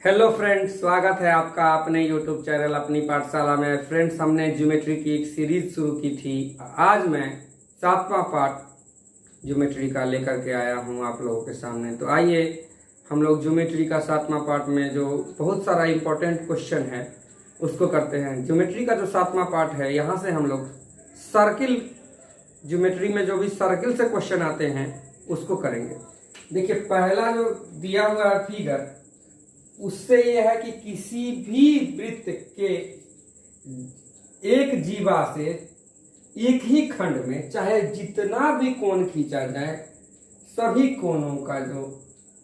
Hello friends, स्वागत है आपका अपने यूट्यूब चैनल अपनी पाठशाला में। फ्रेंड्स, हमने ज्योमेट्री की एक सीरीज शुरू की थी। आज मैं 7वां पार्ट ज्योमेट्री का लेकर के आया हूं आप लोगों के सामने। तो आइए हम लोग ज्योमेट्री का 7वां पार्ट में जो बहुत सारा इम्पोर्टेंट क्वेश्चन है उसको करते हैं। ज्योमेट्री का जो 7वां पार्ट है, यहाँ से हम लोग सर्किल, ज्योमेट्री में जो भी सर्किल से क्वेश्चन आते हैं उसको करेंगे। देखिए, पहला जो दिया हुआ है फिगर, उससे यह है कि किसी भी वृत्त के एक जीवा से एक ही खंड में चाहे जितना भी कोण खींचा जाए, सभी कोणों का जो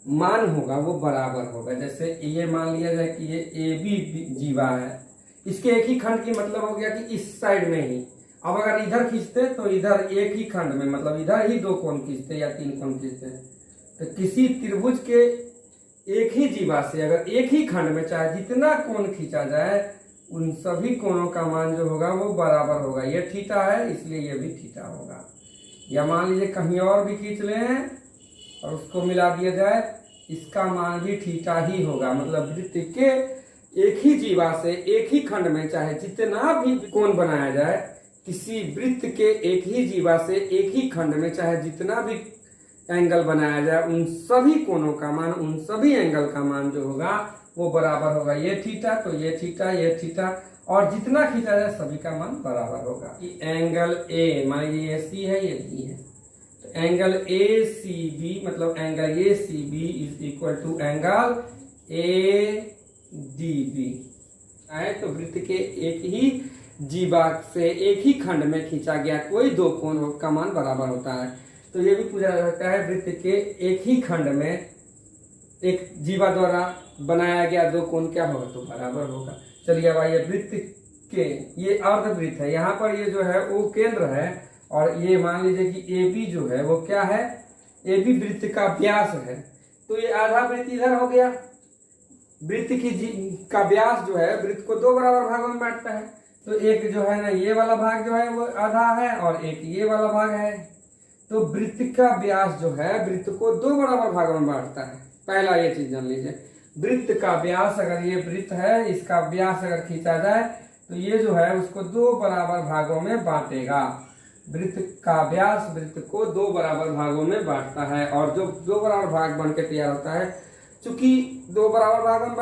मान होगा वो बराबर होगा। जैसे ये मान लिया जाए कि ये ए बी जीवा है, इसके एक ही खंड की मतलब हो गया कि इस साइड में ही। अब अगर इधर खींचते तो इधर एक ही खंड में, मतलब इधर ही दो कोण खींचते या तीन कोण खींचते, तो किसी त्रिभुज के एक ही जीवा से अगर एक ही खंड में चाहे जितना कोण खींचा जाए, उन सभी कोणों का मान जो होगा वो बराबर होगा। ये थीटा है, इसलिए ये भी थीटा होगा। या मान लीजिए कहीं और भी खींच लें और उसको मिला दिया जाए, इसका मान भी थीटा ही होगा। मतलब वृत्त के एक ही जीवा से एक ही खंड में चाहे जितना भी कोण बनाया जाए, किसी वृत्त के एक ही जीवा से एक ही खंड में चाहे जितना भी एंगल बनाया जाए, उन सभी कोणों का मान, उन सभी एंगल का मान जो होगा वो बराबर होगा। ये थीटा तो ये थीटा, ये थीटा, और जितना खींचा जाए सभी का मान बराबर होगा। एंगल ए, मान लीजिए ये सी है, ये बी है, तो एंगल ए सी बी, मतलब angle A C B is equal to angle A D B है। तो वृत्त के एक ही जीवा से एक ही खंड में खींचा गया कोई दो कोण का मान बराबर होता है। तो ये भी पूछा जाता है, वृत्त के एक ही खंड में एक जीवा द्वारा बनाया गया दो कोण क्या होगा, तो बराबर होगा। चलिए अब आइए, वृत्त के ये अर्धवृत्त है, यहाँ पर ये जो है वो केंद्र है, और ये मान लीजिए कि ए बी जो है वो क्या है, ए बी वृत्त का व्यास है। तो ये आधा वृत्त इधर हो गया। वृत्त का व्यास जो है वृत्त को दो बराबर भागों में बांटता है। तो एक जो है ना, ये वाला भाग जो है वो आधा है, और एक ये वाला भाग है। तो वृत्त का व्यास जो है वृत्त को दो बराबर भागों में बांटता है। पहला ये चीज जान लीजिए, वृत्त का व्यास, अगर ये वृत्त है, इसका व्यास अगर खींचा जाए तो ये जो है उसको दो बराबर भागों में बांटेगा। वृत्त का व्यास वृत्त को दो बराबर भागों में बांटता है, और जो दो बराबर भाग बन के तैयार होता है, चूंकि दो बराबर भागों में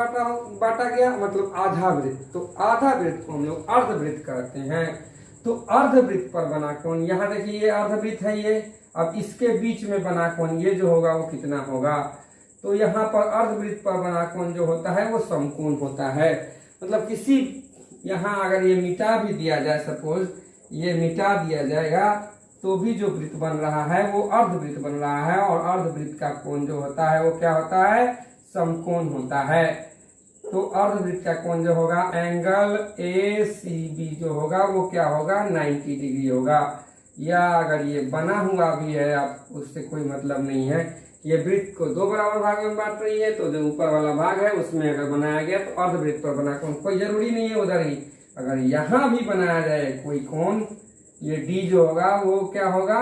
बांटा गया मतलब आधा वृत्त, तो आधा वृत्त को हम लोग अर्धवृत्त कहते हैं। तो अर्धवृत्त पर बना कोण, यहाँ देखिए ये अर्धवृत्त है ये, अब इसके बीच में बना कोण ये जो होगा वो कितना होगा, तो यहाँ पर अर्धवृत्त पर बना कोण जो होता है वो समकोण होता है। मतलब किसी, यहाँ अगर ये मिटा भी दिया जाए, सपोज ये मिटा दिया जाएगा, तो भी जो वृत्त बन रहा है वो अर्धवृत्त बन रहा है, और अर्धवृत्त का कोण जो होता है वो क्या होता है, समकोण होता है। तो अर्धवृत्त का कोण जो होगा, एंगल ए सी बी जो होगा वो क्या होगा, 90 डिग्री होगा। या अगर ये बना हुआ भी है, आप उससे कोई मतलब नहीं है, ये वृत्त को दो बराबर भागों में बांट रही है, तो जो ऊपर वाला भाग है उसमें अगर बनाया गया तो अर्धवृत्त पर बना कोण, कोई जरूरी नहीं है उधर ही। अगर यहाँ भी बनाया जाए कोई कोण, ये डी जो होगा वो क्या होगा,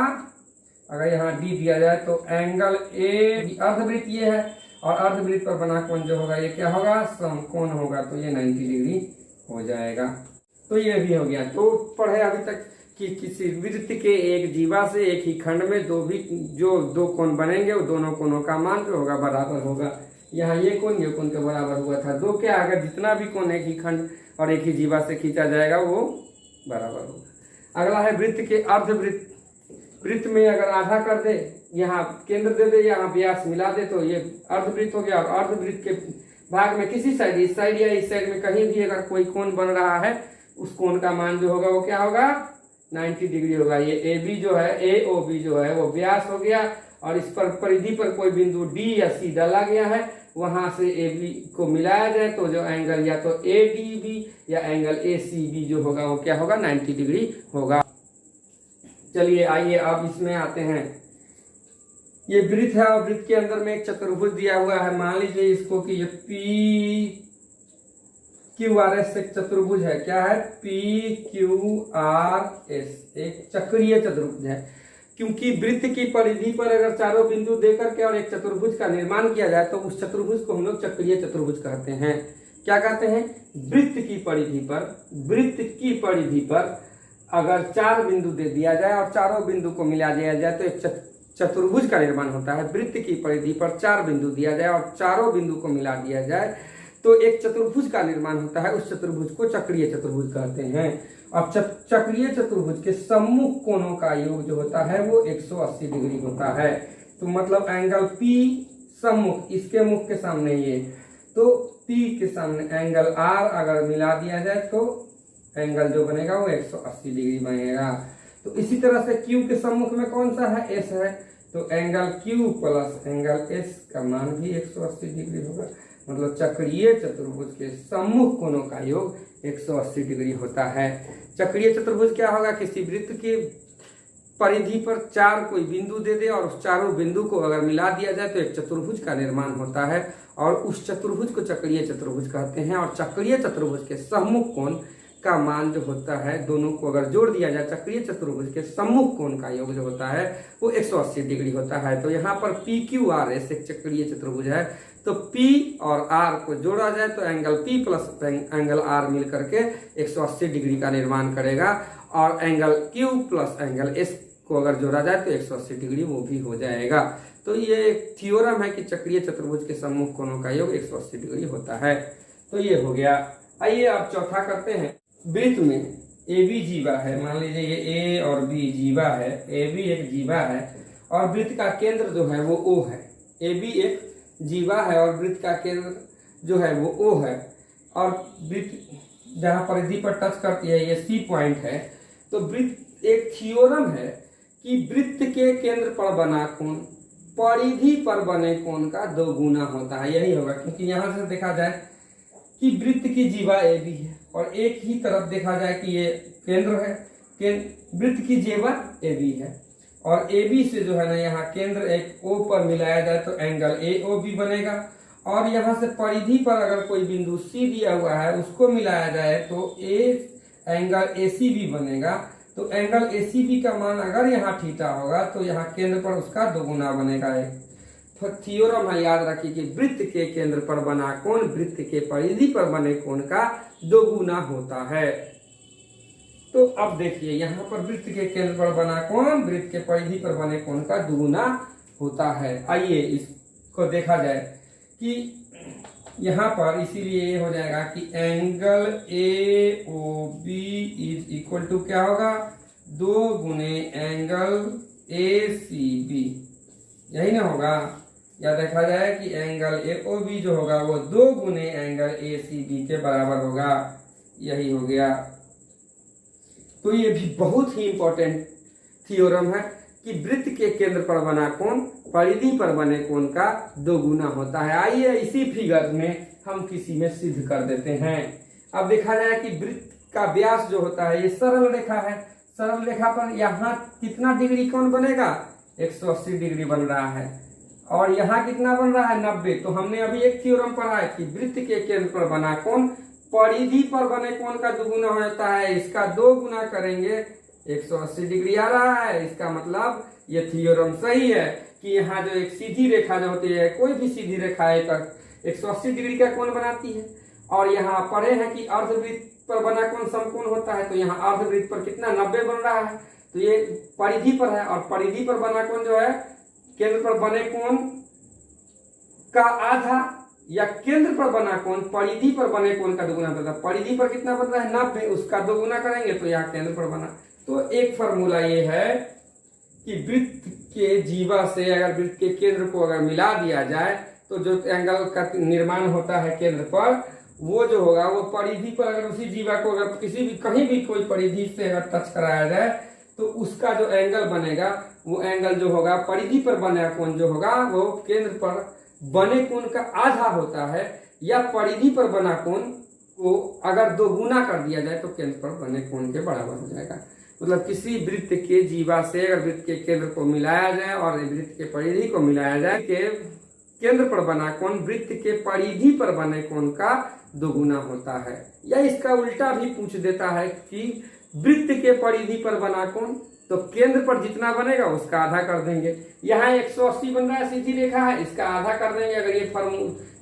अगर यहाँ डी दिया जाए तो एंगल ए, अर्धवृत्त ये है, और अर्धवृत्त पर बना कोण जो होगा ये क्या होगा, समकोण होगा। तो ये 90 डिग्री हो जाएगा। तो ये भी हो गया। तो पढ़े अभी तक कि किसी वृत्त के एक जीवा से एक ही खंड में जो दो कोण बनेंगे, वो दोनों कोणों का मान जो होगा बराबर होगा। यहाँ ये कोण के बराबर हुआ था। दो क्या, अगर जितना भी कोण एक ही खंड और एक ही जीवा से खींचा जाएगा वो बराबर होगा। अगला है वृत्त के अर्धवृत्त। वृत्त में अगर आधा कर दे, यहाँ केंद्र दे दे, यहाँ व्यास मिला दे, तो ये अर्धवृत्त हो गया। और अर्धवृत्त के भाग में किसी साइड, इस साइड या इस साइड में कहीं भी अगर कोई कोण बन रहा है, उस कोण का मान जो होगा वो क्या होगा, 90 डिग्री होगा। ये ए बी जो है, ए ओ बी जो है वो व्यास हो गया, और इस पर परिधि पर कोई बिंदु डी या सी डाला गया है, वहां से ए बी को मिलाया जाए तो जो एंगल या तो ए डी बी या एंगल ए सी बी जो होगा वो क्या होगा, 90 डिग्री होगा। चलिए आइए अब इसमें आते हैं। ये वृत्त है, और वृत्त के अंदर में एक चतुर्भुज दिया हुआ है। मान लीजिए इसको कि ये पी क्यू आर एस एक चतुर्भुज है। क्या है, पी क्यू आर एस एक चक्रीय चतुर्भुज है। क्योंकि वृत्त की परिधि पर अगर चारों बिंदु देकर के और एक चतुर्भुज का निर्माण किया जाए तो उस चतुर्भुज को हम लोग चक्रीय चतुर्भुज कहते हैं। क्या कहते हैं? वृत्त की परिधि पर अगर 4 बिंदु दे दिया जाए और चारों बिंदु को मिला दिया जाए तो एक चतुर्भुज का निर्माण होता है। वृत्त की परिधि पर 4 बिंदु दिया जाए और चारों बिंदु को मिला दिया जाए तो एक चतुर्भुज का निर्माण होता है। उस चतुर्भुज को चक्रीय चतुर्भुज कहते हैं। अब चक्रीय चतुर्भुज के सम्मुख कोणों का योग जो होता है वो 180 डिग्री होता है। तो मतलब एंगल P सम्मुख, इसके मुख के सामने ये, तो P के सामने एंगल R अगर मिला दिया जाए तो एंगल जो बनेगा वो 180 डिग्री बनेगा। तो इसी तरह से Q के सम्मुख में कौन सा है? S है, तो angle Q plus angle S का मान भी 180 डिग्री होगा। मतलब चक्रीय चतुर्भुज के सम्मुख कोणों का योग 180 डिग्री होता है। चक्रीय चतुर्भुज क्या होगा? किसी वृत्त की परिधि पर 4 कोई बिंदु दे दे और उस चारों बिंदु को अगर मिला दिया जाए तो एक चतुर्भुज का निर्माण होता है और उस चतुर्भुज को चक्रीय चतुर्भुज कहते हैं। और चक्रीय चतुर्भुज के सम्मुख कोण का मान जो होता है, दोनों को अगर जोड़ दिया जाए, चक्रीय चतुर्भुज के सम्मुख कोण का योग जो होता है वो 180 डिग्री होता है। तो यहाँ पर PQRS एक चक्रीय चतुर्भुज है, तो P और R को जोड़ा जाए तो angle P plus angle R मिल करके 180 डिग्री का निर्माण करेगा और angle Q plus angle S को अगर जोड़ा जाए तो 180 डिग्री वो भी हो जाएगा। तो ये एक थ्योरम है कि चक्रीय चतुर्भुज के सम्मुख कोणों का योग 180 डिग्री होता है। तो ये हो गया। आइए अब चौथा करते हैं। वृत्त में AB जीवा है, मान लीजिए ये A और B जीवा है, AB एक जीवा है और वृत्त का केंद्र जो है वो O है। AB एक जीवा है और वृत्त का केंद्र जो है वो O है और वृत्त जहाँ परिधि पर टच करती है ये C पॉइंट है। तो वृत्त एक थ्योरम है कि वृत्त के केंद्र पर बना कोण परिधि पर बने कोण का 2 गुना होता है। यही होगा, क्योंकि यहाँ से देखा जाए कि वृत्त की जीवा AB है और एक ही तरफ देखा जाए कि ये केंद्र है, वृत्त की जीवा AB है और AB से जो है ना यहाँ केंद्र एक O पर मिलाया जाए तो एंगल AOB बनेगा और यहाँ से परिधि पर अगर कोई बिंदु C दिया हुआ है उसको मिलाया जाए तो एंगल ACB बनेगा। तो एंगल ACB का मान अगर यहाँ थीटा होगा तो यहाँ केंद्र पर उसका 2 गुना बनेगा। तो थ्योरम है, याद रखिए कि वृत्त के केंद्र पर बना कोण वृत्त के परिधि पर बने कोण का 2 गुना होता है। तो अब देखिए यहाँ पर वृत्त के केंद्र पर बना कोण वृत्त के परिधि पर बने कोण का 2 गुना होता है। आइए इसको देखा जाए कि यहाँ पर इसीलिए ये हो जाएगा कि angle AOB is equal to क्या होगा? 2 गुने एंगल ACB, यही ना होगा। या देखा जाए कि एंगल AOB जो होगा वो 2 गुने एंगल ACB के बराबर होगा, यही हो गया। तो ये भी बहुत ही इंपॉर्टेंट थ्योरम है कि वृत्त के केंद्र पर बना कोण परिधि पर बने कोण का 2 गुना होता है। आइए इसी फिगर में हम किसी में सिद्ध कर देते हैं। अब देखा जाए कि वृत्त का व्यास जो होता है ये सरल रेखा है। सरल रेखा पर यहाँ कितना डिग्री कोण बनेगा? 180 डिग्री बन रहा है और यहाँ कितना बन रहा है? 90। तो हमने अभी एक थ्योरम पढ़ा है कि वृत्त के केंद्र पर बना कोण परिधि पर बने कोण का 2 गुना हो जाता है। इसका 2 गुना करेंगे 180 डिग्री आ रहा है। इसका मतलब ये थ्योरम सही है कि यहाँ जो एक सीधी रेखा जो होती है, कोई भी सीधी रेखा एक 180 डिग्री का कोण बनाती है और यहाँ पढ़े हैं कि अर्धवृत्त पर बना कोण समकोण होता है। तो यहाँ अर्धवृत्त पर कितना 90 बन रहा है, तो ये परिधि पर है और परिधि पर बना कोण जो है केंद्र पर बने कोण का आधा या केंद्र पर बना कोण परिधि पर बने कोण का 2 गुना होता है। परिधि पर कितना बन रहा है? 90, उसका 2 गुना करेंगे तो यहाँ केंद्र पर बना। तो एक फॉर्मूला ये है कि वृत्त के जीवा से अगर वृत्त के केंद्र को अगर मिला दिया जाए तो जो एंगल का निर्माण होता है केंद्र पर वो जो होगा वो परिधि पर अगर उसी जीवा को अगर किसी भी कहीं भी कोई परिधि से अगर टच कराया जाए तो उसका जो एंगल बनेगा वो एंगल जो होगा परिधि पर बना कोण जो होगा वो केंद्र पर बने कोण का आधा होता है या परिधि पर बना कोण को अगर 2 गुना कर दिया जाए तो केंद्र पर बने कोण के बराबर हो जाएगा। मतलब किसी वृत्त के जीवा से अगर वृत्त के केंद्र को मिलाया जाए और वृत्त के परिधि को मिलाया जाए के केंद्र पर बना कोण वृत्त के परिधि पर बने कोण का 2 गुना होता है। या इसका उल्टा भी पूछ देता है कि वृत्त के परिधि पर बना कोण तो केंद्र पर जितना बनेगा उसका आधा कर देंगे। यहाँ 180 बन रहा है, सीधी रेखा है, इसका आधा कर देंगे। अगर ये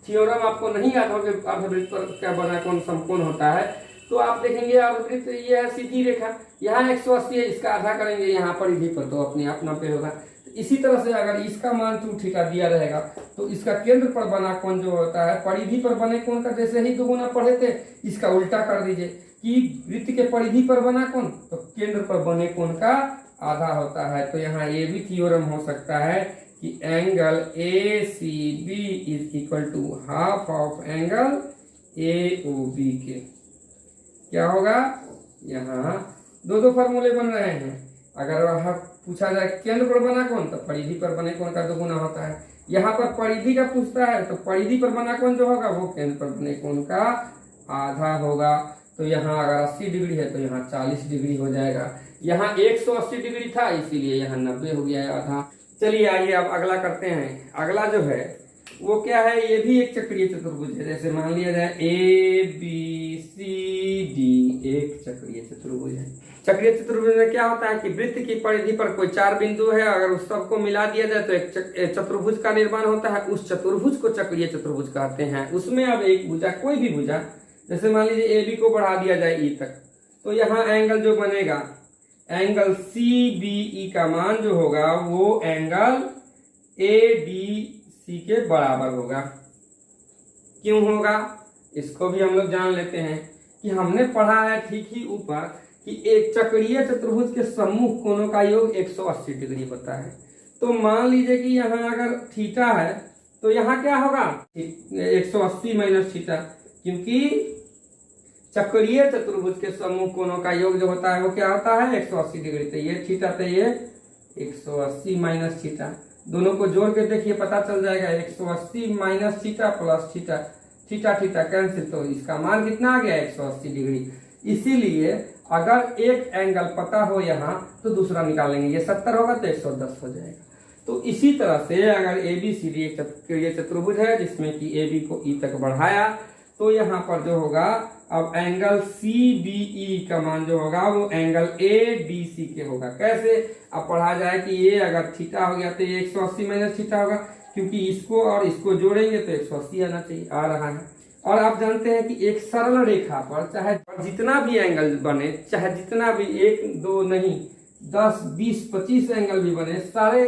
थ्योरम आपको नहीं याद हो कि अर्धवृत्त पर क्या बना कौन समकोण होता है, तो आप देखेंगे अर्धवृत्त ये है सीधी रेखा, यहाँ 180 है, इसका आधा करेंगे यहाँ परिधि पर, तो अपने आप नब्बे होगा। इसी तरह से अगर इसका मान 2 थीटा दिया रहेगा तो इसका केंद्र पर बना कोण जो होता है परिधि पर बने कोण का जैसे ही दुगुना पढ़े थे, इसका उल्टा कर दीजिए कि वृत्त के परिधि पर बना कोण तो केंद्र पर बने कोण का आधा होता है। तो यहाँ ये भी थ्योरम हो सकता है कि angle ACB is equal to half of angle AOB के। क्या होगा, यहाँ दो फॉर्मूले बन रहे हैं। अगर वह पूछा जाए केंद्र पर बना कोण तो परिधि पर बने कोण का दोगुना होता है। यहाँ पर परिधि का पूछता है तो परिधि पर बना कोण जो होगा वो केंद्र पर बने कोण का आधा होगा। तो यहाँ अगर 80 डिग्री है तो यहाँ 40 डिग्री हो जाएगा। यहाँ 180 डिग्री था इसीलिए यहाँ 90 हो गया है आधा। चलिए आइए अब अगला करते हैं। अगला जो है वो क्या है, ये भी एक चक्रीय चतुर्भुज है। जैसे मान लिया जाए ABCD एक चक्रीय चतुर्भुज है। चक्रीय चतुर्भुज में क्या होता है कि वृत्त की परिधि पर कोई 4 बिंदु है, अगर उस सबको मिला दिया जाए तो एक चतुर्भुज का निर्माण होता है। उस चतुर्भुज को चक्रीय चतुर्भुज कहते हैं। उसमें अब एक भुजा, कोई भी भुजा, जैसे मान लीजिए AB को बढ़ा दिया जाए E तक, तो यहाँ एंगल जो बनेगा, एंगल CBE का मान जो होगा वो एंगल ADC के बराबर होगा। क्यों होगा, इसको भी हम लोग जान लेते हैं कि हमने पढ़ा है ठीक ही ऊपर कि एक चक्रीय चतुर्भुज के सम्मुख कोणों का योग 180 डिग्री होता है। तो मान लीजिए कि यहाँ अगर थीटा है तो यहाँ क्या होगा 180 माइनस थीटा, क्योंकि चक्रीय चतुर्भुज के सम्मुख कोणों का योग जो होता है वो क्या होता है 180 डिग्री। तो ये थीटा, तो ये 180 माइनस थीटा, दोनों को जोड़ के देखिए पता चल जाएगा 180 minus theta plus theta, theta theta cancel, तो इसका मान कितना आ गया 180 डिग्री। इसीलिए अगर एक एंगल पता हो यहाँ तो दूसरा निकालेंगे, ये 70 होगा तो 110 हो जाएगा। तो इसी तरह से अगर ABCD एक चक्रीय चतुर्भुज है जिसमें कि AB को E तक बढ़ाया, तो यहाँ पर जो होगा अब एंगल CBE का मान जो होगा वो एंगल ADC के होगा। कैसे, अब पढ़ा जाए कि ये अगर थीटा हो गया तो ये 180 माइनस थीटा होगा, क्योंकि इसको और इसको जोड़ेंगे तो 180 आना चाहिए, आ रहा है। और आप जानते हैं कि एक सरल रेखा पर चाहे जितना भी एंगल बने, चाहे जितना भी 1 2 नहीं 10 20 25 एंगल भी बने, सारे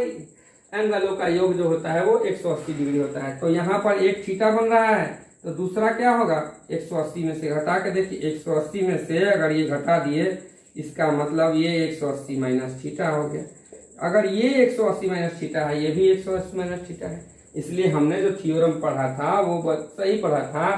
एंगलों का योग जो होता है वो 180 डिग्री होता है। तो यहाँ पर एक थीटा बन रहा है तो दूसरा क्या होगा 180 में से घटा के देखिए, 180 में से अगर ये घटा दिए इसका मतलब ये 180 माइनस थीटा हो गया। अगर ये 180 माइनस थीटा है, ये भी 180 माइनस थीटा है। इसलिए हमने जो थ्योरम पढ़ा था वो सही पढ़ा था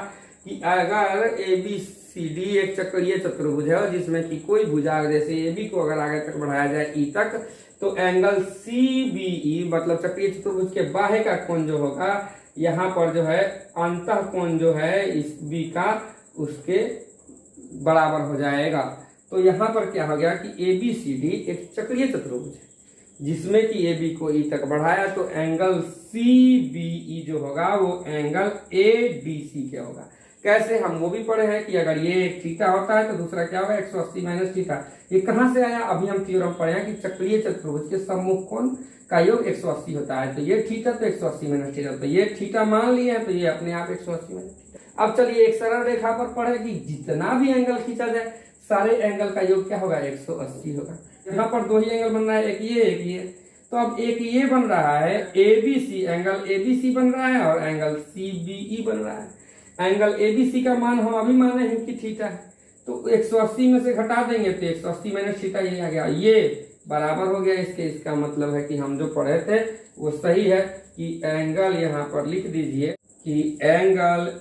कि अगर ABCD एक चक्रीय चतुर्भुज है और जिसमें कि कोई भुजा जैसे AB को अगर आगे तक बढ़ाया जाए E तक, तो एंगल CBE मतलब चक्रीय चतुर्भुज के बाह्य का कोण जो होगा, यहाँ पर जो है अंतः कोण जो है इस B का उसके बराबर हो जाएगा। तो यहाँ पर क्या हो गया कि ABCD एक चक्रीय चतुर्भुज है जिसमें कि AB को E तक बढ़ाया, तो एंगल CBE जो होगा वो एंगल ADC के होगा। कैसे, हम वो भी पढ़े हैं कि अगर ये एक थीटा होता है तो दूसरा क्या होगा 180 माइनस थीटा। ये कहाँ से आया, अभी हम थ्योरम पढ़े हैं कि चक्रीय चतुर्भुज के सम्मुख कोण का योग 180 होता है। तो ये थीटा तो 180 माइनस थीटा, तो ये थीटा मान लिया है तो ये अपने आप 180 माइनस थीटा। अब चलिए एक सरल रेखा पर पढ़े कि जितना भी एंगल खींचा जाए सारे एंगल का योग क्या होगा 180 होगा। यहाँ पर दो ही एंगल बन रहा है, एक ये एक ये। तो अब एक ये बन रहा है ABC, एंगल ABC बन रहा है और एंगल CBE बन रहा है। एंगल ABC का मान हम अभी माने हैं कि थीटा है, तो 180 में से घटा देंगे तो 180 माइनस थीटा ये आ गया, ये बराबर हो गया इसके। इसका मतलब है कि हम जो पढ़े थे वो सही है कि एंगल यहाँ पर लिख दीजिए कि एंगल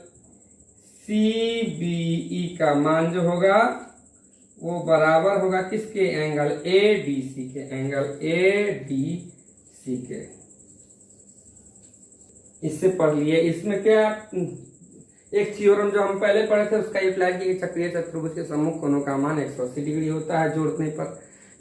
CBE का मान जो होगा वो बराबर होगा किसके, एंगल ADC के, एंगल ADC के। इससे पढ़ लिए। इसमें क्या एक थ्योरम जो हम पहले पढ़े थे उसका अप्लाई किया, चक्रीय चतुर्भुज के सम्मुख कोणों का मान 180 डिग्री होता है जोड़ने पर।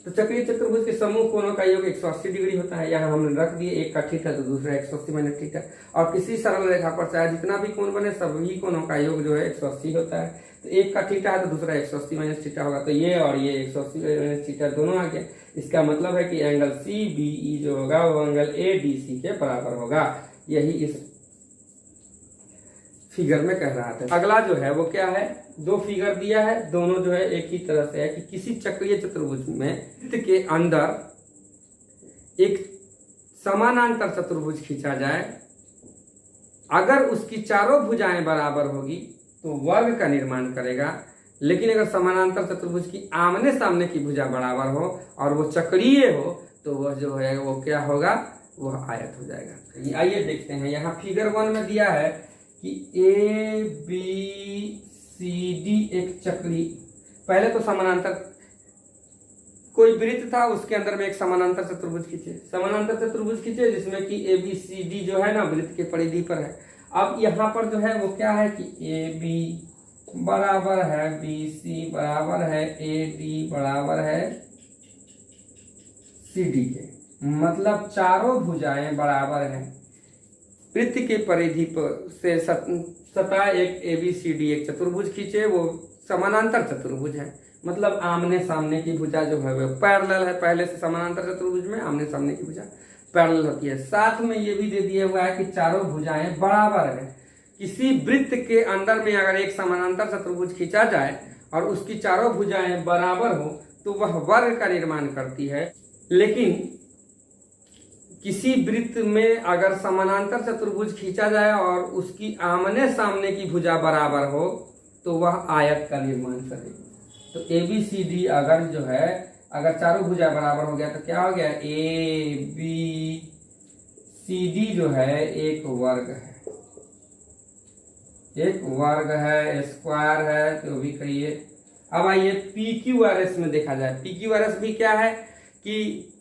तो चक्रीय चतुर्भुज के समूह कोणों का योग 180 डिग्री होता है। यहाँ हमने रख दिए, एक का थीटा तो दूसरा 180 माइनस थीटा। और किसी सरल रेखा पर चाहे जितना भी कोण बने सभी कोणों का योग जो है 180 होता है। तो एक का थीटा है तो दूसरा 180 माइनस थीटा होगा, तो ये और ये 180 माइनस थीटा दोनों आ गया। इसका मतलब है कि एंगल CBE जो होगा वो एंगल ADC के बराबर होगा। यही इस फिगर में कह रहा था। अगला जो है वो क्या है, दो फिगर दिया है, दोनों जो है एक ही तरह से है कि किसी चक्रीय चतुर्भुज में वृत्त के अंदर एक समानांतर चतुर्भुज खींचा जाए। अगर उसकी चारों भुजाएं बराबर होगी तो वर्ग का निर्माण करेगा, लेकिन अगर समानांतर चतुर्भुज की आमने सामने की भुजा बराबर हो और वो चक्रीय हो तो वह जो है वो क्या होगा, वह आयत हो जाएगा। आइए देखते हैं, यहाँ फिगर 1 में दिया है कि ABCD एक चक्री, पहले तो समानांतर कोई वृत्त था उसके अंदर में एक समानांतर चतुर्भुज खींचे, समानांतर चतुर्भुज खींचे जिसमें कि ABCD जो है ना वृत्त के परिधि पर है। अब यहाँ पर जो है वो क्या है कि AB बराबर है BC बराबर है AD बराबर है CD के, मतलब चारों भुजाएं बराबर हैं। वृत्त के परिधि पर से सटा एक ABCD एक चतुर्भुज खींचे, वो समानांतर चतुर्भुज है, मतलब आमने सामने की भुजा जो है वो पैरेलल है। पहले से समानांतर चतुर्भुज में आमने सामने की भुजा पैरेलल होती है। साथ में ये भी दे दिया हुआ है कि चारों भुजाएं बराबर है। किसी वृत्त के अंदर में अगर एक समानांतर चतुर्भुज खींचा जाए और उसकी चारों भुजाएं बराबर हो तो वह वर्ग का निर्माण करती है। लेकिन किसी वृत्त में अगर समानांतर चतुर्भुज खींचा जाए और उसकी आमने सामने की भुजा बराबर हो तो वह आयत का निर्माण करेगी। तो ABCD अगर जो है अगर चारों भुजा बराबर हो गया तो क्या हो गया, ABCD जो है एक वर्ग है, एक वर्ग है, स्क्वायर है, तो भी कहिए। अब आइए PQRS में देखा जाए। PQRS भी क्या है कि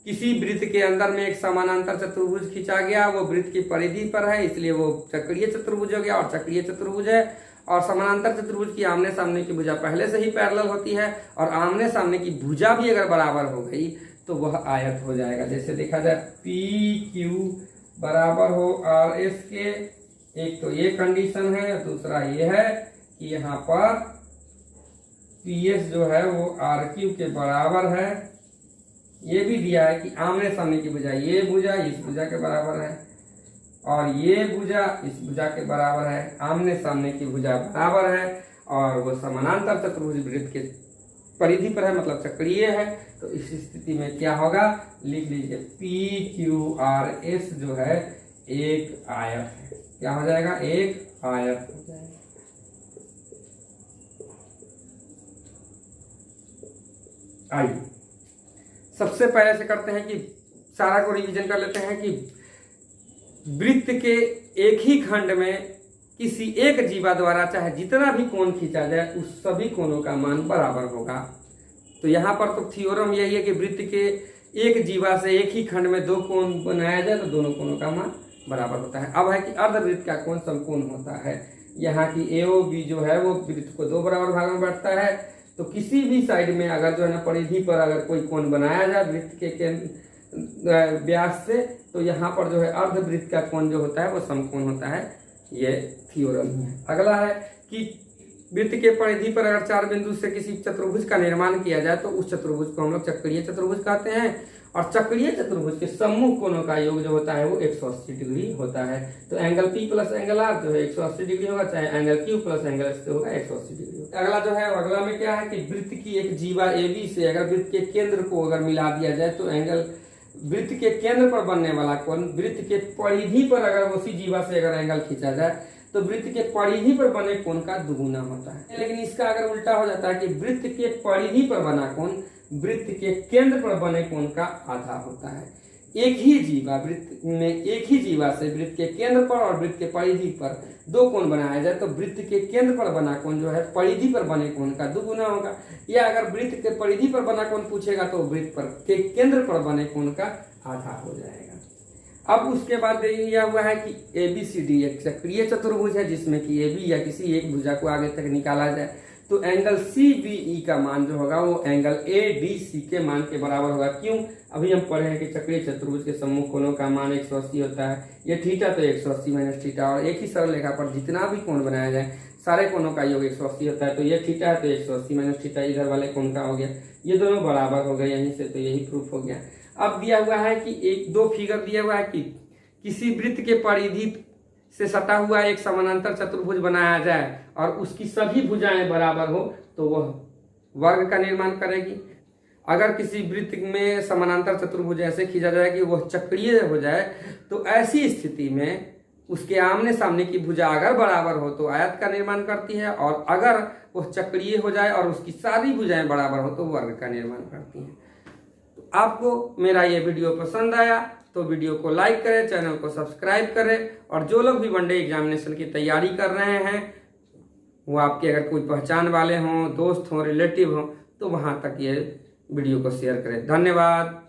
किसी वृत्त के अंदर में एक समानांतर चतुर्भुज खींचा गया, वो वृत्त की परिधि पर है इसलिए वो चक्रीय चतुर्भुज हो गया और चक्रीय चतुर्भुज है। और समानांतर चतुर्भुज की आमने सामने की भुजा पहले से ही पैरेलल होती है और आमने सामने की भुजा भी अगर बराबर हो गई तो वह आयत हो जाएगा। जैसे देखा जाए PQ बराबर हो RS के, एक तो ये कंडीशन है, दूसरा ये है कि यहाँ पर PS जो है वो RQ के बराबर है। ये भी दिया है कि आमने सामने की भुजा, ये भुजा इस भुजा के बराबर है और ये भुजा इस भुजा के बराबर है, आमने सामने की भुजा बराबर है और वो समानांतर चतुर्भुज वृत्त के परिधि पर है, मतलब चक्रीय है। तो इस स्थिति में क्या होगा, लिख लीजिए PQRS जो है एक आयत है। क्या हो जाएगा, एक आयत हो जाएगा। आइए सबसे पहले से करते हैं कि सारा को रिवीजन कर लेते हैं कि वृत्त के एक ही खंड में किसी एक जीवा द्वारा चाहे जितना भी कोण खींचा जाए उस सभी कोणों का मान बराबर होगा। तो यहाँ पर तो थ्योरम यही है कि वृत्त के एक जीवा से एक ही खंड में दो कोण बनाया जाए तो दोनों कोणों का मान बराबर होता है। अब है कि अर्धवृत्त का कोण समकोण होता है। यहाँ की AOB जो है वो वृत्त को दो बराबर भागों में बांटता है। तो किसी भी साइड में अगर जो है ना परिधि पर अगर कोई कोण बनाया जाए वृत्त के केंद्र व्यास से तो यहाँ पर जो है अर्धवृत्त का कोण जो होता है वो समकोण होता है। ये थ्योरम है। अगला है कि वृत्त के परिधि पर अगर चार बिंदु से किसी चतुर्भुज का निर्माण किया जाए तो उस चतुर्भुज को हम लोग चक्रीय चतुर्भुज कहते हैं। और चक्रीय चतुर्भुज के सम्मुख कोणों का योग जो होता है वो 180 डिग्री होता है। तो angle P plus angle R जो है 180 डिग्री होगा, चाहे angle Q plus angle S होगा 180 डिग्री होगा। अगला जो है अगला में क्या है कि वृत्त की एक जीवा AB से अगर वृत्त के केंद्र को अगर मिला दिया जाए तो एंगल वृत्त के केंद्र पर बनने वाला कोण वृत्त के परिधि पर अगर उसी जीवा से अगर एंगल खींचा जाए तो वृत्त के परिधि पर बने कोण का दुगुना होता है। लेकिन इसका अगर उल्टा हो जाता है कि वृत्त के परिधि पर बना कोण वृत्त के केंद्र पर बने कोण का आधा होता है। एक ही जीवा वृत्त में एक ही जीवा से वृत्त के केंद्र पर और वृत्त के परिधि पर दो कोण बनाया जाए तो वृत्त के केंद्र पर बना कोण जो है परिधि पर बने कोण का दुगुना होगा। या अगर वृत्त के परिधि पर बना कोण पूछेगा तो वृत्त पर के केंद्र पर बने कोण का आधा हो जाएगा। अब उसके बाद दिया हुआ है कि ABCD एक चक्रीय चतुर्भुज है जिसमें कि AB या किसी एक भुजा को आगे तक निकाला जाए तो एंगल CBE का मान जो होगा वो एंगल ADC के मान के बराबर होगा। क्यों? अभी हम पढ़े हैं कि चक्रीय चतुर्भुज के सम्मुख कोणों का मान 180 होता है। ये थीटा तो 180 माइनस थीटा, और एक ही सरल रेखा पर जितना भी कोण बनाया जाए सारे कोणों का योग 180 होता है। तो ये थीटा है तो 180 माइनस थीटा इधर वाले कोण का हो गया, ये दोनों बराबर हो गए यहीं से, तो यही प्रूफ हो गया। अब दिया हुआ है कि एक दो फिगर दिया हुआ है कि किसी वृत्त के परिधि से सटा हुआ एक समानांतर चतुर्भुज बनाया जाए और उसकी सभी भुजाएं बराबर हो तो वह वर्ग का निर्माण करेगी। अगर किसी वृत्त में समानांतर चतुर्भुज ऐसे खींचा जाए कि वह चक्रीय हो जाए तो ऐसी स्थिति में उसके आमने सामने की भुजा अगर बराबर हो तो आयत का निर्माण करती है, और अगर वह चक्रीय हो जाए और उसकी सारी भुजाएं बराबर हो तो वर्ग का निर्माण करती हैं। तो आपको मेरा ये वीडियो पसंद आया तो वीडियो को लाइक करें, चैनल को सब्सक्राइब करें, और जो लोग भी वनडे एग्जामिनेशन की तैयारी कर रहे हैं वो आपके अगर कोई पहचान वाले हों, दोस्त हों, रिलेटिव हों, तो वहाँ तक ये वीडियो को शेयर करें। धन्यवाद।